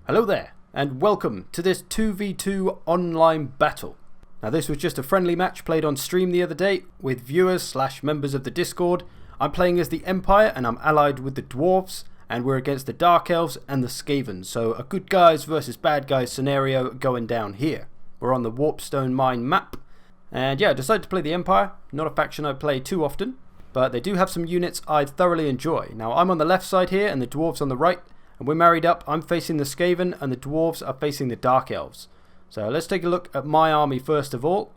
Hello there, and welcome to this 2v2 online battle. Now this was just a friendly match played on stream the other day with viewers / members of the Discord. I'm playing as the Empire and I'm allied with the Dwarves, and we're against the Dark Elves and the Skaven. So a good guys versus bad guys scenario going down here. We're on the Warpstone Mine map, and yeah, I decided to play the Empire. Not a faction I play too often, but they do have some units I thoroughly enjoy. Now I'm on the left side here and the Dwarves on the right. And we're married up. I'm facing the Skaven and the Dwarves are facing the Dark Elves. So let's take a look at my army first of all.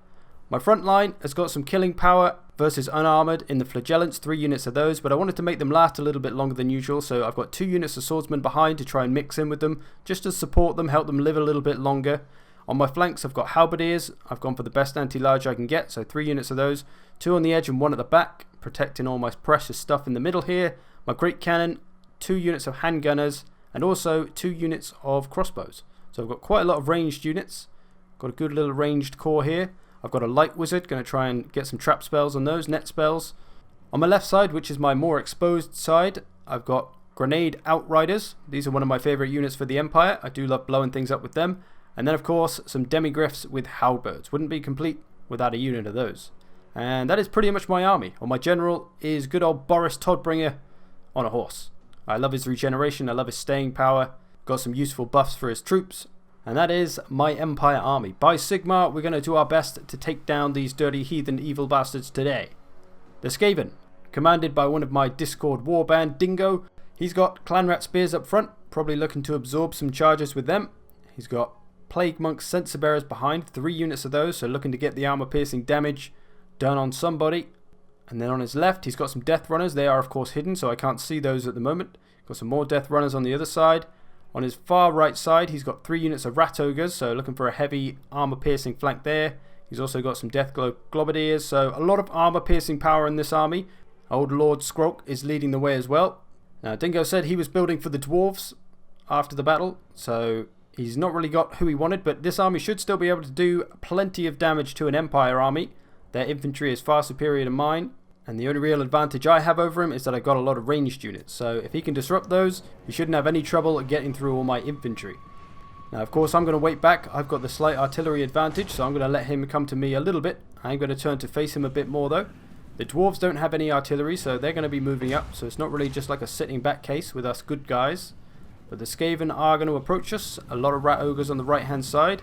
My front line has got some killing power versus unarmoured in the Flagellants, 3 units of those, but I wanted to make them last a little bit longer than usual, so I've got 2 units of swordsmen behind to try and mix in with them, just to support them, help them live a little bit longer. On my flanks I've got halberdiers. I've gone for the best anti-large I can get, so 3 units of those, 2 on the edge and 1 at the back, protecting all my precious stuff in the middle here. My great cannon, 2 units of handgunners, and also 2 units of crossbows. So I've got quite a lot of ranged units. Got a good little ranged core here. I've got a light wizard, going to try and get some trap spells on those, net spells. On my left side, which is my more exposed side, I've got grenade outriders. These are one of my favourite units for the Empire. I do love blowing things up with them. And then of course some demigryphs with halberds. Wouldn't be complete without a unit of those. And that is pretty much my army. Well, my general is good old Boris Todbringer on a horse. I love his regeneration, I love his staying power, got some useful buffs for his troops, and that is my Empire army. By Sigmar, we're going to do our best to take down these dirty heathen evil bastards today. The Skaven, commanded by one of my Discord warband, Dingo. He's got Clanrat spears up front, probably looking to absorb some charges with them. He's got Plague Monk Censer Bearers behind, 3 units of those, so looking to get the armor piercing damage done on somebody. And then on his left, he's got some Death Runners. They are, of course, hidden, so I can't see those at the moment. Got some more Death Runners on the other side. On his far right side, he's got 3 units of Rat Ogres, so looking for a heavy armor-piercing flank there. He's also got some Death Globadiers, so a lot of armor-piercing power in this army. Old Lord Skrolk is leading the way as well. Now, Dingo said he was building for the Dwarves after the battle, so he's not really got who he wanted, but this army should still be able to do plenty of damage to an Empire army. Their infantry is far superior to mine. And the only real advantage I have over him is that I've got a lot of ranged units. So if he can disrupt those, he shouldn't have any trouble getting through all my infantry. Now of course I'm going to wait back. I've got the slight artillery advantage, so I'm going to let him come to me a little bit. I'm going to turn to face him a bit more though. The Dwarves don't have any artillery, so they're going to be moving up. So it's not really just like a sitting back case with us good guys. But the Skaven are going to approach us. A lot of Rat Ogres on the right hand side.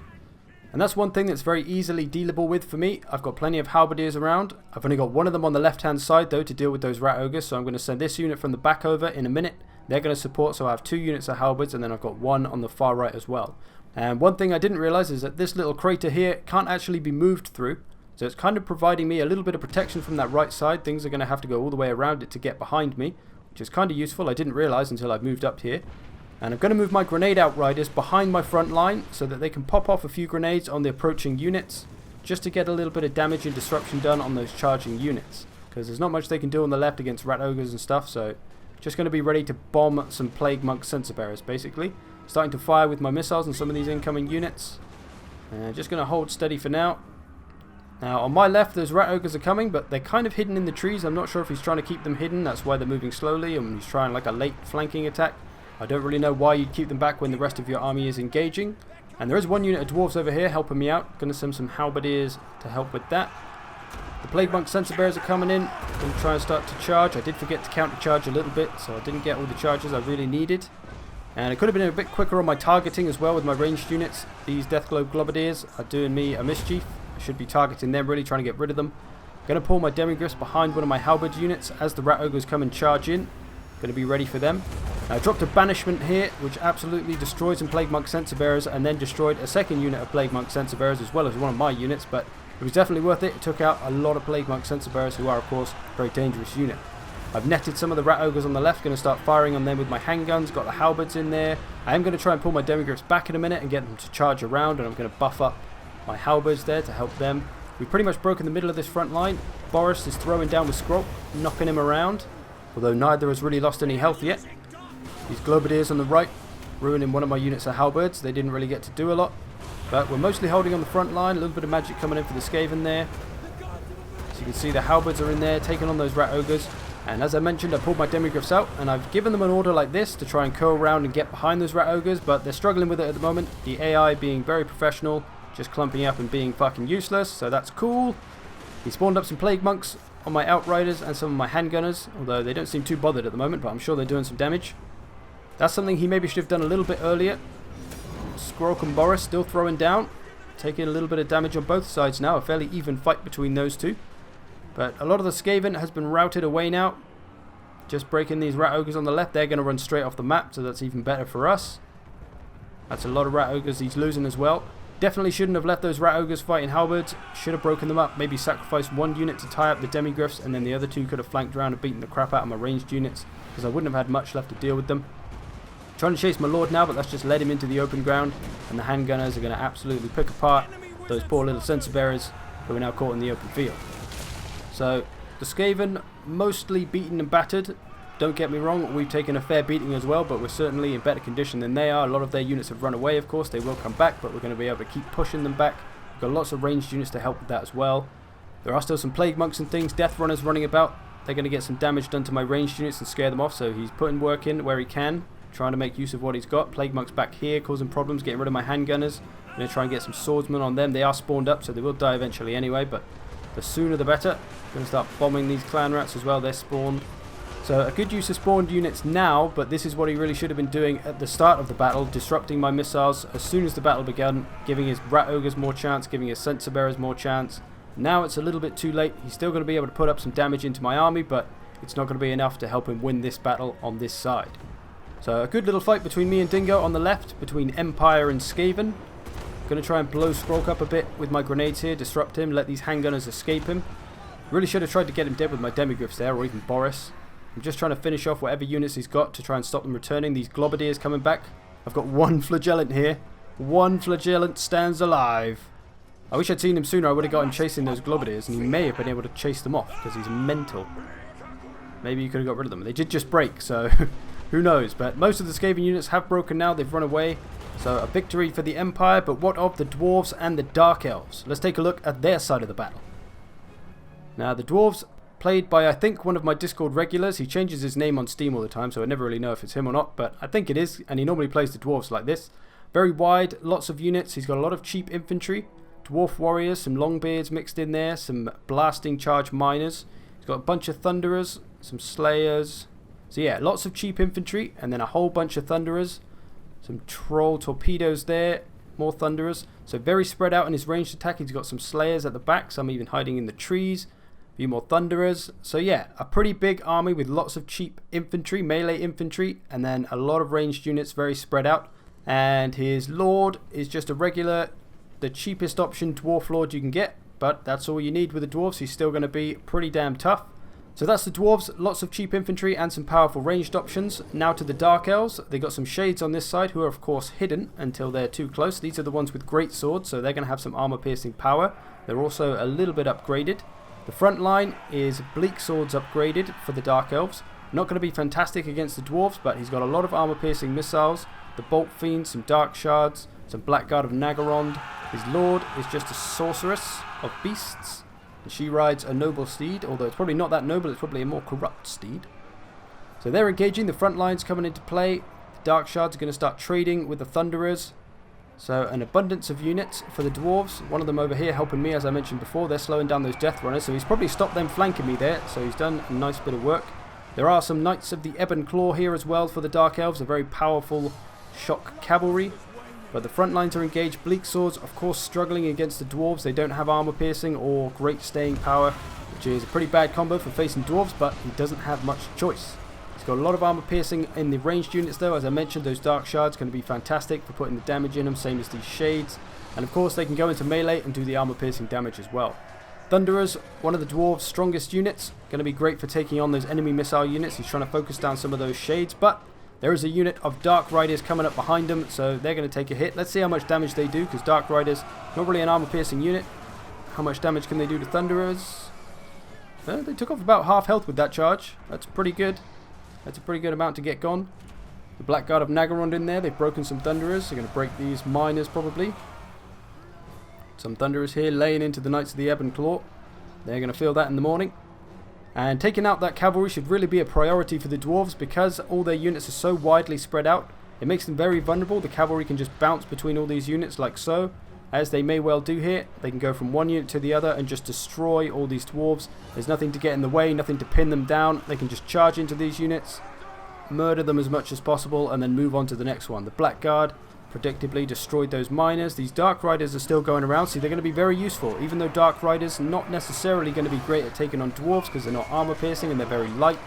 And that's one thing that's very easily dealable with for me. I've got plenty of halberdiers around. I've only got one of them on the left hand side though to deal with those Rat Ogres, so I'm going to send this unit from the back over in a minute. They're going to support, so I have 2 units of halberds and then I've got 1 on the far right as well. And one thing I didn't realise is that this little crater here can't actually be moved through, so it's kind of providing me a little bit of protection from that right side. Things are going to have to go all the way around it to get behind me, which is kind of useful. I didn't realise until I moved up here. And I'm going to move my grenade outriders behind my front line so that they can pop off a few grenades on the approaching units, just to get a little bit of damage and disruption done on those charging units, because there's not much they can do on the left against Rat Ogres and stuff. So just going to be ready to bomb some Plague Monk Censer Bearers basically. Starting to fire with my missiles on some of these incoming units, and just going to hold steady for now. Now on my left those Rat Ogres are coming, but they're kind of hidden in the trees. I'm not sure if he's trying to keep them hidden, that's why they're moving slowly, and he's trying like a late flanking attack. I don't really know why you'd keep them back when the rest of your army is engaging. And there is 1 unit of Dwarves over here helping me out. Going to send some halberdiers to help with that. The Plague Monk Censer Bearers are coming in. Going to try and start to charge. I did forget to counter charge a little bit, so I didn't get all the charges I really needed. And it could have been a bit quicker on my targeting as well with my ranged units. These Deathglobe Globadiers are doing me a mischief. I should be targeting them, really trying to get rid of them. Going to pull my demigryphs behind one of my halberd units as the Rat Ogres come and charge in. Going to be ready for them. I dropped a banishment here, which absolutely destroyed some Plague Monk Censer Bearers and then destroyed a second unit of Plague Monk Censer Bearers as well as one of my units, but it was definitely worth it. It took out a lot of Plague Monk Censer Bearers, who are of course a very dangerous unit. I've netted some of the Rat Ogres on the left, going to start firing on them with my handguns, got the halberds in there. I am going to try and pull my demigryphs back in a minute and get them to charge around, and I'm going to buff up my halberds there to help them. We've pretty much broken the middle of this front line. Boris is throwing down with Skrolk, knocking him around, although neither has really lost any health yet. These Globadiers on the right, ruining one of my units of halberds. They didn't really get to do a lot, but we're mostly holding on the front line. A little bit of magic coming in for the Skaven there. As you can see, the halberds are in there, taking on those Rat Ogres. And as I mentioned, I pulled my demigryphs out, and I've given them an order like this to try and curl around and get behind those rat ogres, but they're struggling with it at the moment. The AI being very professional, just clumping up and being fucking useless, so that's cool. He spawned up some plague monks on my outriders and some of my handgunners, although they don't seem too bothered at the moment, but I'm sure they're doing some damage. That's something he maybe should have done a little bit earlier. Squirrel and Boris still throwing down, taking a little bit of damage on both sides now, a fairly even fight between those two. But a lot of the Skaven has been routed away now. Just breaking these rat ogres on the left, they're going to run straight off the map, so that's even better for us. That's a lot of rat ogres he's losing as well. Definitely shouldn't have left those rat ogres fighting halberds. Should have broken them up, maybe sacrificed one unit to tie up the demigryphs, and then the other two could have flanked around and beaten the crap out of my ranged units, because I wouldn't have had much left to deal with them. Trying to chase my lord now, but that's just led him into the open ground, and the handgunners are going to absolutely pick apart those poor little sensor bearers who are now caught in the open field. So the Skaven mostly beaten and battered. Don't get me wrong, we've taken a fair beating as well, but we're certainly in better condition than they are. A lot of their units have run away, of course. They will come back, but we're going to be able to keep pushing them back. We've got lots of ranged units to help with that as well. There are still some plague monks and things, death runners running about. They're going to get some damage done to my ranged units and scare them off, so he's putting work in where he can, trying to make use of what he's got. Plague monks back here causing problems, getting rid of my handgunners. I'm going to try and get some swordsmen on them. They are spawned up, so they will die eventually anyway, but the sooner the better. I'm going to start bombing these clan rats as well. They're spawned. So a good use of spawned units now, but this is what he really should have been doing at the start of the battle, disrupting my missiles as soon as the battle began, giving his rat ogres more chance, giving his sensor bearers more chance. Now it's a little bit too late. He's still going to be able to put up some damage into my army, but it's not going to be enough to help him win this battle on this side. So a good little fight between me and Dingo on the left, between Empire and Skaven. Going to try and blow Skrulk up a bit with my grenades here, disrupt him, let these handgunners escape him. Really should have tried to get him dead with my demigryphs there, or even Boris. I'm just trying to finish off whatever units he's got to try and stop them returning. These Globadiers coming back. I've got one Flagellant here. One Flagellant stands alive. I wish I'd seen him sooner. I would have got him chasing those Globadiers, and he may have been able to chase them off, because he's mental. Maybe you could have got rid of them. They did just break, so who knows. But most of the Skaven units have broken now. They've run away. So a victory for the Empire, but what of the Dwarves and the Dark Elves? Let's take a look at their side of the battle. Now the Dwarves, played by I think one of my Discord regulars. He changes his name on Steam all the time, so I never really know if it's him or not, but I think it is, and he normally plays the Dwarves like this. Very wide, lots of units. He's got a lot of cheap infantry, Dwarf warriors, some Longbeards mixed in there, some blasting charge miners. He's got a bunch of Thunderers, some Slayers. So yeah, lots of cheap infantry, and then a whole bunch of Thunderers. Some troll torpedoes there, more Thunderers. So very spread out in his ranged attack. He's got some Slayers at the back, some even hiding in the trees. A few more Thunderers. So yeah, a pretty big army with lots of cheap infantry, melee infantry, and then a lot of ranged units very spread out. And his Lord is just a regular, the cheapest option Dwarf Lord you can get. But that's all you need with the Dwarves. He's still going to be pretty damn tough. So that's the Dwarves, lots of cheap infantry and some powerful ranged options. Now to the Dark Elves. They got some Shades on this side who are of course hidden until they're too close. These are the ones with great swords, so they're going to have some armor piercing power. They're also a little bit upgraded. The front line is Bleak Swords upgraded for the Dark Elves. Not going to be fantastic against the Dwarves, but he's got a lot of armor piercing missiles. The Bolt Fiend, some Dark Shards, some Blackguard of Nagarond. His Lord is just a sorceress of beasts. And she rides a noble steed, although it's probably not that noble, it's probably a more corrupt steed. So they're engaging, the front line's coming into play. The Dark Shards are going to start trading with the Thunderers. So an abundance of units for the Dwarves. One of them over here helping me, as I mentioned before. They're slowing down those Death Runners, so he's probably stopped them flanking me there. So he's done a nice bit of work. There are some Knights of the Ebon Claw here as well for the Dark Elves, a very powerful shock cavalry. But the front lines are engaged. Bleak Swords, of course, struggling against the Dwarves. They don't have armor piercing or great staying power, which is a pretty bad combo for facing Dwarves, but he doesn't have much choice. He's got a lot of armor piercing in the ranged units though. As I mentioned, those Dark Shards are going to be fantastic for putting the damage in them, same as these Shades. And of course, they can go into melee and do the armor piercing damage as well. Thunderers, one of the Dwarves' strongest units, going to be great for taking on those enemy missile units. He's trying to focus down some of those Shades, but there is a unit of Dark Riders coming up behind them, so they're going to take a hit. Let's see how much damage they do, because Dark Riders, not really an armor-piercing unit. How much damage can they do to Thunderers? They took off about half health with that charge. That's pretty good. That's a pretty good amount to get gone. The Blackguard of Nagarond in there. They've broken some Thunderers. They're going to break these Miners, probably. Some Thunderers here laying into the Knights of the Ebon Claw. They're going to feel that in the morning. And taking out that cavalry should really be a priority for the dwarves because all their units are so widely spread out. It makes them very vulnerable. The cavalry can just bounce between all these units like so, as they may well do here. They can go from one unit to the other and just destroy all these dwarves. There's nothing to get in the way, nothing to pin them down. They can just charge into these units, murder them as much as possible, and then move on to the next one. The Blackguard predictably destroyed those miners. These Dark Riders are still going around, so they're going to be very useful, even though Dark Riders not necessarily going to be great at taking on dwarves because they're not armor piercing and they're very light,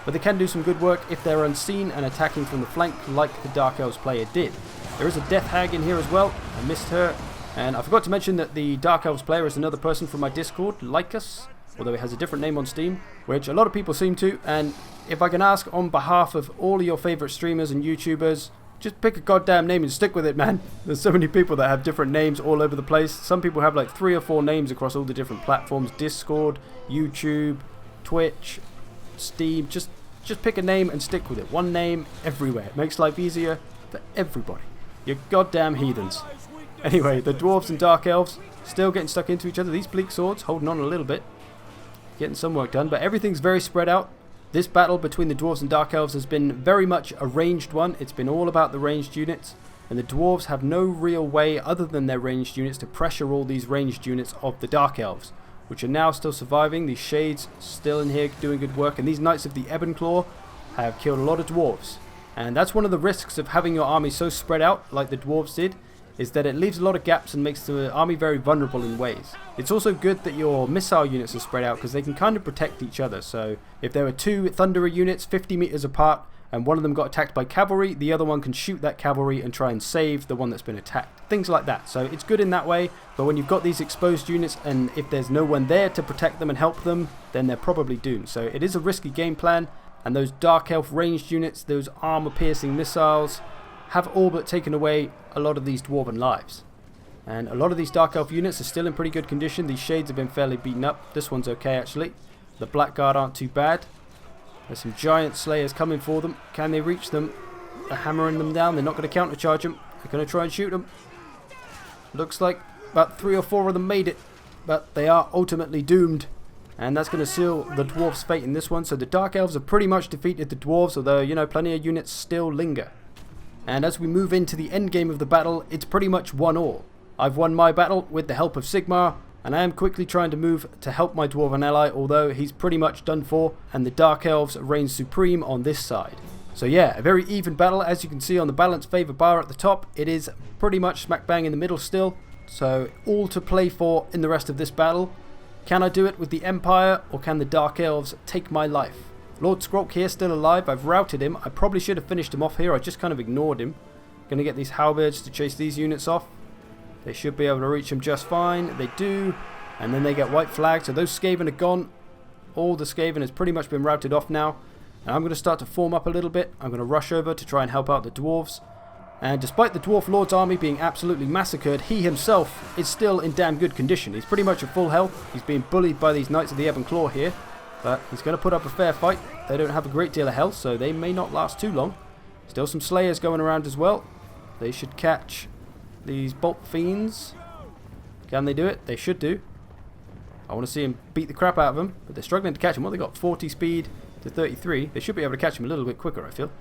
but they can do some good work if they're unseen and attacking from the flank like the Dark Elves player did. There is a Death Hag in here as well. I missed her, and I forgot to mention that the Dark Elves player is another person from my Discord, Lycus, although it has a different name on Steam, which a lot of people seem to. And if I can ask on behalf of all of your favourite streamers and YouTubers, just pick a goddamn name and stick with it, man. There's so many people that have different names all over the place. Some people have like 3 or 4 names across all the different platforms. Discord, YouTube, Twitch, Steam. Just pick a name and stick with it. One name everywhere. It makes life easier for everybody. You goddamn heathens. Anyway, the dwarves and dark elves still getting stuck into each other. These bleak swords holding on a little bit. Getting some work done, but everything's very spread out. This battle between the dwarves and dark elves has been very much a ranged one. It's been all about the ranged units, and the dwarves have no real way other than their ranged units to pressure all these ranged units of the dark elves, which are now still surviving. These shades still in here doing good work, and these knights of the Ebon Claw have killed a lot of dwarves. And that's one of the risks of having your army so spread out like the dwarves did, is that it leaves a lot of gaps and makes the army very vulnerable in ways. It's also good that your missile units are spread out because they can kind of protect each other. So if there were 2 Thunderer units 50 meters apart and one of them got attacked by cavalry, the other one can shoot that cavalry and try and save the one that's been attacked. Things like that. So it's good in that way, but when you've got these exposed units and if there's no one there to protect them and help them, then they're probably doomed. So it is a risky game plan, and those Dark Elf ranged units, those armor piercing missiles, have all but taken away a lot of these dwarven lives. And a lot of these Dark Elf units are still in pretty good condition. These shades have been fairly beaten up. This one's okay actually. The Blackguard aren't too bad. There's some giant slayers coming for them. Can they reach them? They're hammering them down. They're not going to countercharge them. They're going to try and shoot them. Looks like about 3 or 4 of them made it, but they are ultimately doomed. And that's going to seal the dwarves' fate in this one. So the Dark Elves have pretty much defeated the dwarves, although, you know, plenty of units still linger. And as we move into the end game of the battle, it's pretty much 1-all. I've won my battle with the help of Sigmar, and I am quickly trying to move to help my dwarven ally, although he's pretty much done for, and the Dark Elves reign supreme on this side. So yeah, a very even battle. As you can see on the balance favour bar at the top, it is pretty much smack bang in the middle still. So all to play for in the rest of this battle. Can I do it with the Empire, or can the Dark Elves take my life? Lord Skrolk here, still alive. I've routed him. I probably should have finished him off here. I just kind of ignored him. Going to get these halberds to chase these units off. They should be able to reach him just fine. They do. And then they get white flagged. So those Skaven are gone. All the Skaven has pretty much been routed off now. And I'm going to start to form up a little bit. I'm going to rush over to try and help out the dwarves. And despite the Dwarf Lord's army being absolutely massacred, he himself is still in damn good condition. He's pretty much at full health. He's being bullied by these Knights of the Ebon Claw here. But he's going to put up a fair fight. They don't have a great deal of health, so they may not last too long. Still some Slayers going around as well. They should catch these Bolt Fiends. Can they do it? They should do. I want to see him beat the crap out of them, but they're struggling to catch him. What, they got 40 speed to 33. They should be able to catch him a little bit quicker, I feel.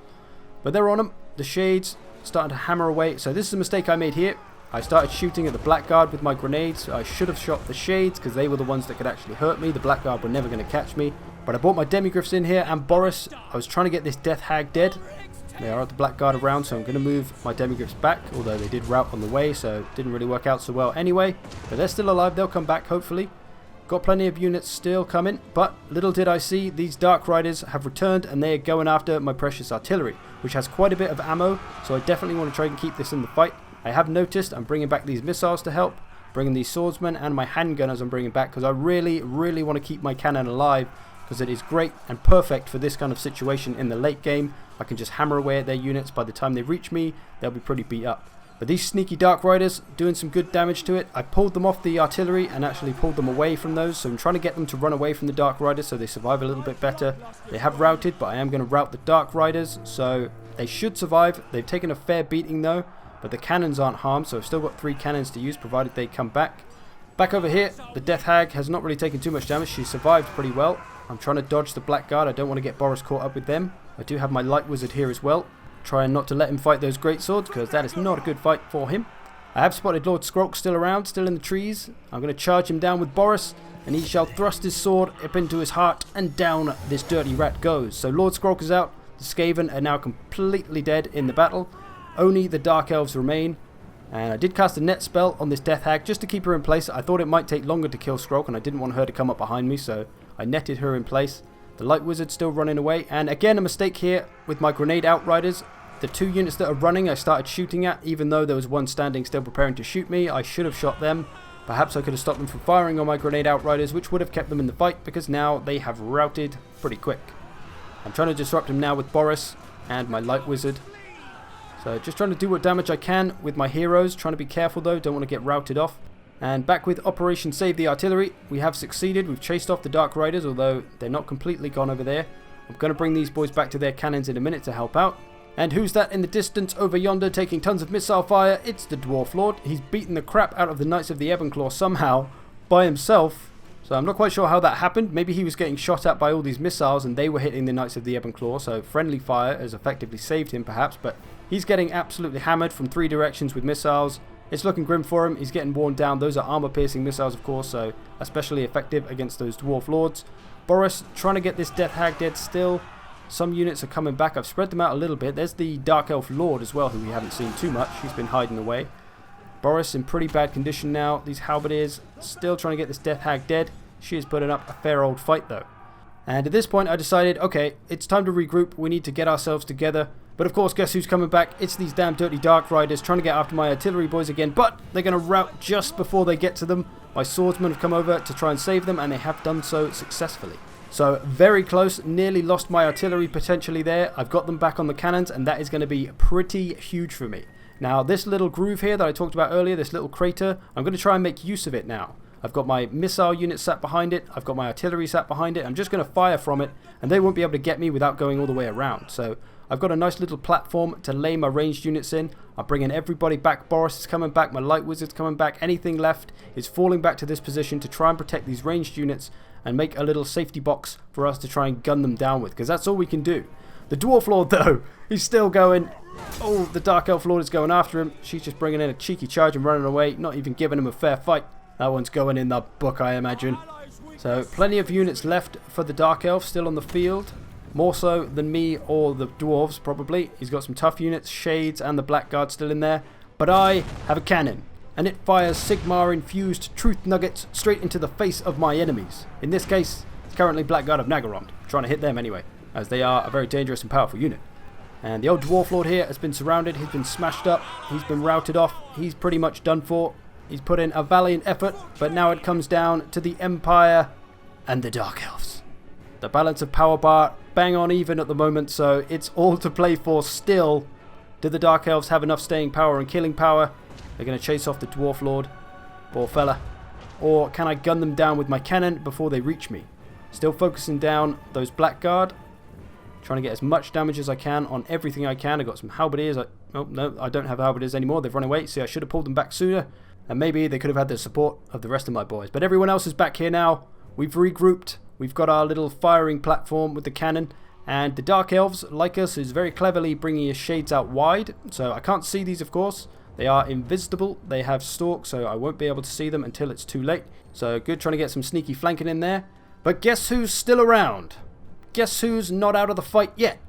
But they're on him. The Shades starting to hammer away. So this is a mistake I made here. I started shooting at the Blackguard with my grenades. I should have shot the Shades because they were the ones that could actually hurt me. The Blackguard were never going to catch me. But I brought my Demigryphs in here and Boris. I was trying to get this Death Hag dead. They are at the Blackguard around, so I'm going to move my Demigryphs back. Although they did rout on the way, so it didn't really work out so well anyway. But they're still alive. They'll come back, hopefully. Got plenty of units still coming. But little did I see, these Dark Riders have returned and they are going after my precious artillery, which has quite a bit of ammo. So I definitely want to try and keep this in the fight. I have noticed I'm bringing back these missiles to help, bringing these swordsmen and my handgunners I'm bringing back because I really want to keep my cannon alive because it is great and perfect for this kind of situation in the late game. I can just hammer away at their units. By the time they reach me, they'll be pretty beat up. But these sneaky Dark Riders doing some good damage to it. I pulled them off the artillery and actually pulled them away from those, so I'm trying to get them to run away from the Dark Riders so they survive a little bit better. They have routed, but I am going to rout the Dark Riders, so they should survive. They've taken a fair beating though. But the cannons aren't harmed, so I've still got 3 cannons to use, provided they come back. Back over here, the Death Hag has not really taken too much damage. She survived pretty well. I'm trying to dodge the Blackguard. I don't want to get Boris caught up with them. I do have my Light Wizard here as well. Trying not to let him fight those greatswords, because that is not a good fight for him. I have spotted Lord Skrolk still around, still in the trees. I'm going to charge him down with Boris, and he shall thrust his sword up into his heart, and down this dirty rat goes. So Lord Skrolk is out. The Skaven are now completely dead in the battle. Only the Dark Elves remain. And I did cast a net spell on this Death Hag just to keep her in place. I thought it might take longer to kill Skrolk, and I didn't want her to come up behind me, so I netted her in place. The Light Wizard still running away, and again a mistake here with my Grenade Outriders. The 2 units that are running I started shooting at, even though there was one standing still preparing to shoot me. I should have shot them. Perhaps I could have stopped them from firing on my Grenade Outriders, which would have kept them in the fight, because now they have routed pretty quick. I'm trying to disrupt him now with Boris and my Light Wizard. So just trying to do what damage I can with my heroes. Trying to be careful though, don't want to get routed off. And back with Operation Save the Artillery. We have succeeded. We've chased off the Dark Riders, although they're not completely gone over there. I'm going to bring these boys back to their cannons in a minute to help out. And who's that in the distance over yonder taking tons of missile fire? It's the Dwarf Lord. He's beaten the crap out of the Knights of the Ebon somehow by himself. So I'm not quite sure how that happened. Maybe he was getting shot at by all these missiles and they were hitting the Knights of the Ebon, so friendly fire has effectively saved him perhaps, but he's getting absolutely hammered from 3 directions with missiles. It's looking grim for him. He's getting worn down. Those are armor-piercing missiles, of course, so especially effective against those Dwarf Lords. Boris trying to get this Death Hag dead still. Some units are coming back. I've spread them out a little bit. There's the Dark Elf Lord as well, who we haven't seen too much. He's been hiding away. Boris in pretty bad condition now. These Halberdiers still trying to get this Death Hag dead. She is putting up a fair old fight though. And at this point I decided, okay, it's time to regroup. We need to get ourselves together. But of course, guess who's coming back? It's these damn dirty Dark Riders trying to get after my artillery boys again. But they're going to rout just before they get to them. My swordsmen have come over to try and save them, and they have done so successfully. So very close, nearly lost my artillery potentially there. I've got them back on the cannons, and that is going to be pretty huge for me. Now this little groove here that I talked about earlier, this little crater, I'm going to try and make use of it now. I've got my missile unit sat behind it, I've got my artillery sat behind it, I'm just going to fire from it, and they won't be able to get me without going all the way around. So I've got a nice little platform to lay my ranged units in. I'm bringing everybody back. Boris is coming back, my Light Wizard's coming back, anything left is falling back to this position to try and protect these ranged units and make a little safety box for us to try and gun them down with, because that's all we can do. The Dwarf Lord though, he's still going. Oh, the Dark Elf Lord is going after him. She's just bringing in a cheeky charge and running away, not even giving him a fair fight. That one's going in the book, I imagine. So plenty of units left for the Dark Elf still on the field. More so than me or the Dwarves probably. He's got some tough units, Shades and the Blackguard still in there. But I have a cannon, and it fires Sigmar-infused truth nuggets straight into the face of my enemies. In this case, it's currently Blackguard of Naggarond. Trying to hit them anyway, as they are a very dangerous and powerful unit. And the old Dwarf Lord here has been surrounded. He's been smashed up. He's been routed off. He's pretty much done for. He's put in a valiant effort, but now it comes down to the Empire and the Dark Elves. The balance of power bar bang on even at the moment, so it's all to play for still. Do the Dark Elves have enough staying power and killing power? They're going to chase off the Dwarf Lord, poor fella. Or can I gun them down with my cannon before they reach me? Still focusing down those Blackguard. Trying to get as much damage as I can on everything I can. I've got some Halberdiers. Oh no, I don't have Halberdiers anymore. They've run away. See, I should have pulled them back sooner. And maybe they could have had the support of the rest of my boys. But everyone else is back here now. We've regrouped. We've got our little firing platform with the cannon. And the Dark Elves, like us, is very cleverly bringing his Shades out wide. So I can't see these, of course. They are invisible. They have stalks, so I won't be able to see them until it's too late. So good trying to get some sneaky flanking in there. But guess who's still around? Guess who's not out of the fight yet?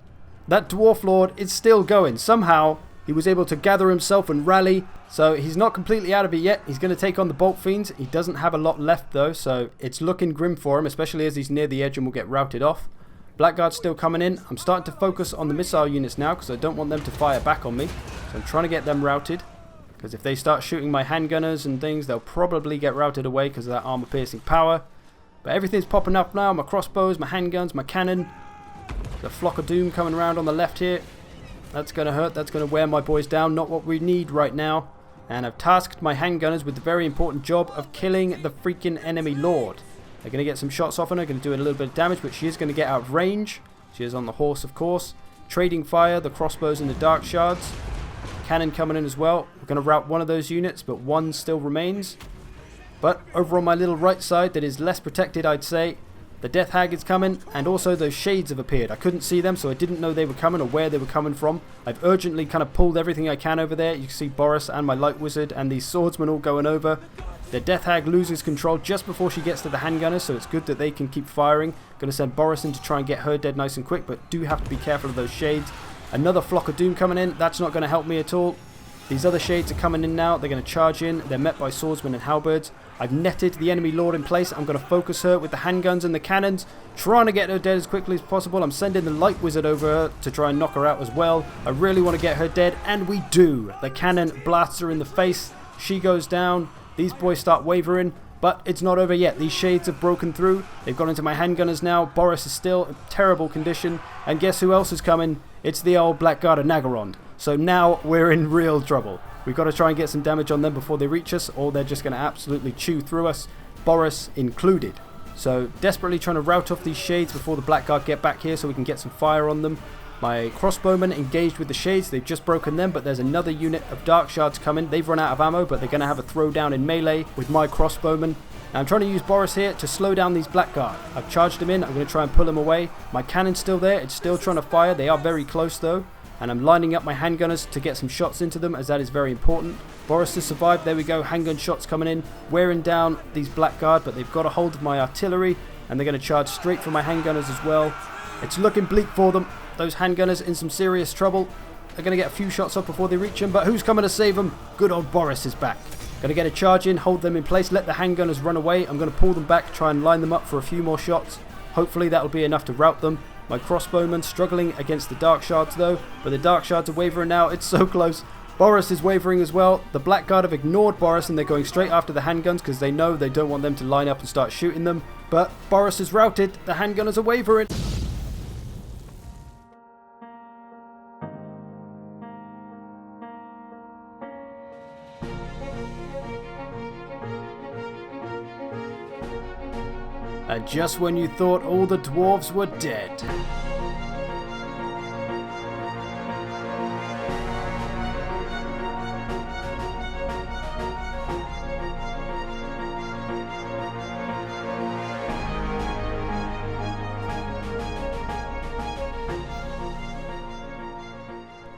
That Dwarf Lord is still going. Somehow he was able to gather himself and rally. So he's not completely out of it yet. He's going to take on the Bolt Fiends. He doesn't have a lot left though, so it's looking grim for him, especially as he's near the edge and will get routed off. Blackguard's still coming in. I'm starting to focus on the missile units now because I don't want them to fire back on me. So I'm trying to get them routed, because if they start shooting my handgunners and things, they'll probably get routed away because of that armor-piercing power. But everything's popping up now. My crossbows, my handguns, my cannon. The Flock of Doom coming around on the left here. That's going to hurt. That's going to wear my boys down. Not what we need right now. And I've tasked my handgunners with the very important job of killing the freaking enemy lord. They're going to get some shots off on her. Going to do a little bit of damage, but she is going to get out of range. She is on the horse, of course. Trading fire, the crossbows and the dark shards. Cannon coming in as well. We're going to rout one of those units, but one still remains. But over on my little right side that is less protected, I'd say, the Death Hag is coming, and also those shades have appeared. I couldn't see them, so I didn't know they were coming or where they were coming from. I've urgently kind of pulled everything I can over there. You can see Boris and my Light Wizard and these swordsmen all going over. The Death Hag loses control just before she gets to the handgunners, so it's good that they can keep firing. Going to send Boris in to try and get her dead nice and quick, but do have to be careful of those shades. Another Flock of Doom coming in. That's not going to help me at all. These other shades are coming in now. They're going to charge in. They're met by swordsmen and halberds. I've netted the enemy lord in place. I'm going to focus her with the handguns and the cannons, trying to get her dead as quickly as possible. I'm sending the Light Wizard over her to try and knock her out as well. I really want to get her dead, and we do. The cannon blasts her in the face. She goes down. These boys start wavering, but it's not over yet. These shades have broken through. They've gone into my handgunners now. Boris is still in terrible condition. And guess who else is coming? It's the old Blackguard of Nagarond. So now we're in real trouble. We've got to try and get some damage on them before they reach us, or they're just going to absolutely chew through us, Boris included. So desperately trying to rout off these shades before the Blackguard get back here so we can get some fire on them. My crossbowmen engaged with the shades. They've just broken them, but there's another unit of dark shards coming. They've run out of ammo, but they're going to have a throwdown in melee with my crossbowmen. Now I'm trying to use Boris here to slow down these Blackguard. I've charged him in. I'm going to try and pull him away. My cannon's still there. It's still trying to fire. They are very close though. And I'm lining up my handgunners to get some shots into them, as that is very important. Boris has survived. There we go. Handgun shots coming in, wearing down these Blackguard, but they've got a hold of my artillery, and they're going to charge straight for my handgunners as well. It's looking bleak for them. Those handgunners in some serious trouble. They're going to get a few shots off before they reach him, but who's coming to save them? Good old Boris is back. Going to get a charge in, hold them in place, let the handgunners run away. I'm going to pull them back, try and line them up for a few more shots. Hopefully that'll be enough to rout them. My crossbowmen struggling against the dark shards though, but the dark shards are wavering now. It's so close. Boris is wavering as well. The Blackguard have ignored Boris and they're going straight after the handguns because they know they don't want them to line up and start shooting them. But Boris is routed. The handgunners are wavering. And just when you thought all the dwarves were dead.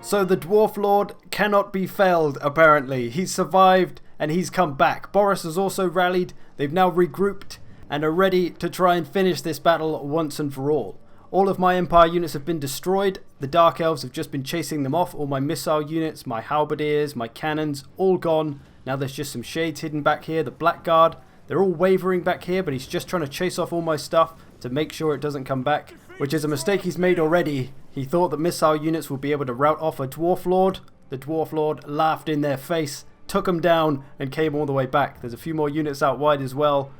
So the Dwarf Lord cannot be felled, apparently. He's survived and he's come back. Boris has also rallied. They've now regrouped and are ready to try and finish this battle once and for all. All of my Empire units have been destroyed. The Dark Elves have just been chasing them off. All my missile units, my halberdiers, my cannons, all gone. Now there's just some shades hidden back here. The Blackguard, they're all wavering back here, but he's just trying to chase off all my stuff to make sure it doesn't come back, which is a mistake he's made already. He thought that missile units would be able to rout off a Dwarf Lord. The Dwarf Lord laughed in their face, took them down, and came all the way back. There's a few more units out wide as well.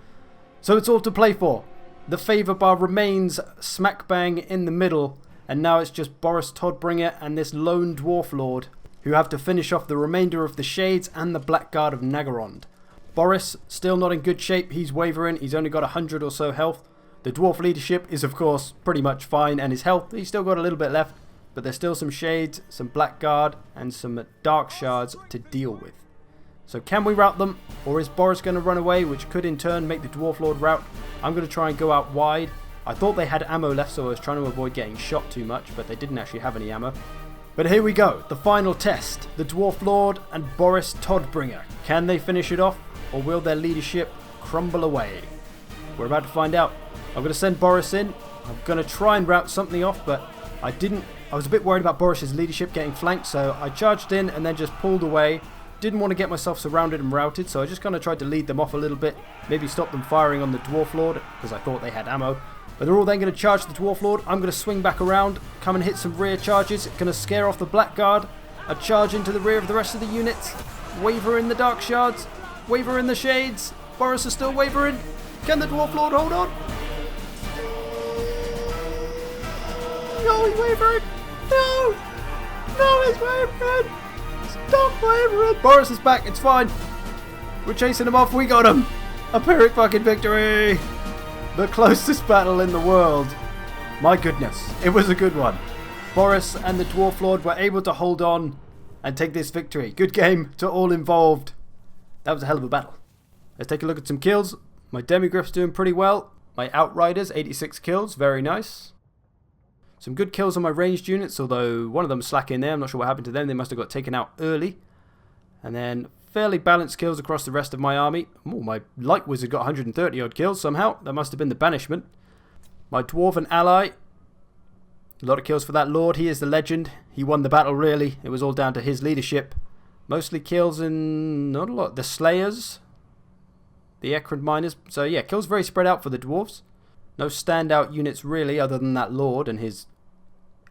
So it's all to play for. The favour bar remains smack bang in the middle, and now it's just Boris Todbringer and this lone Dwarf Lord who have to finish off the remainder of the Shades and the Blackguard of Nagarond. Boris, still not in good shape. He's wavering. He's only got 100 or so health. The Dwarf leadership is of course pretty much fine, and his health, he's still got a little bit left, but there's still some Shades, some Blackguard and some Dark Shards to deal with. So can we rout them, or is Boris going to run away, which could in turn make the Dwarf Lord rout? I'm going to try and go out wide. I thought they had ammo left, so I was trying to avoid getting shot too much, but they didn't actually have any ammo. But here we go, the final test. The Dwarf Lord and Boris Todbringer. Can they finish it off, or will their leadership crumble away? We're about to find out. I'm going to send Boris in. I'm going to try and rout something off, but I was a bit worried about Boris's leadership getting flanked, so I charged in and then just pulled away. Didn't want to get myself surrounded and routed, so I just kind of tried to lead them off a little bit, maybe stop them firing on the Dwarf Lord because I thought they had ammo. But they're all then going to charge the Dwarf Lord. I'm going to swing back around, come and hit some rear charges, going to scare off the Blackguard, a charge into the rear of the rest of the units, waver in the Dark Shards, waver in the Shades. Boris is still wavering. Can the Dwarf Lord hold on? No, he's wavering. No, he's wavering. Stop wavering! Boris is back, it's fine. We're chasing him off, we got him! A Pyrrhic fucking victory! The closest battle in the world. My goodness, it was a good one. Boris and the Dwarf Lord were able to hold on and take this victory. Good game to all involved. That was a hell of a battle. Let's take a look at some kills. My Demigryph's doing pretty well. My Outriders, 86 kills, very nice. Some good kills on my ranged units, although one of them slacking there. I'm not sure what happened to them. They must have got taken out early. And then fairly balanced kills across the rest of my army. Oh, my Light Wizard got 130 odd kills somehow. That must have been the banishment. My Dwarven ally, a lot of kills for that Lord. He is the legend. He won the battle, really. It was all down to his leadership. Mostly kills in, not a lot, the Slayers, the Ekrund Miners. So yeah, kills very spread out for the Dwarves. No standout units really, other than that Lord and his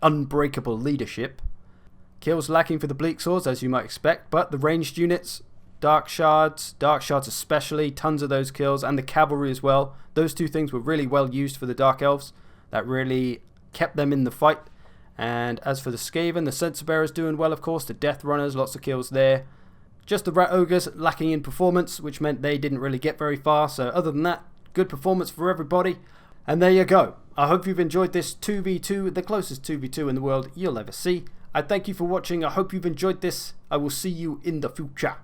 unbreakable leadership. Kills lacking for the Bleak Swords, as you might expect, but the ranged units, Dark Shards especially, tons of those kills, and the Cavalry as well. Those two things were really well used for the Dark Elves. That really kept them in the fight. And as for the Skaven, the Censer Bearers doing well, of course. The Death Runners, lots of kills there. Just the Rat Ogres lacking in performance, which meant they didn't really get very far. So other than that, good performance for everybody. And there you go. I hope you've enjoyed this 2v2, the closest 2v2 in the world you'll ever see. I thank you for watching. I hope you've enjoyed this. I will see you in the future.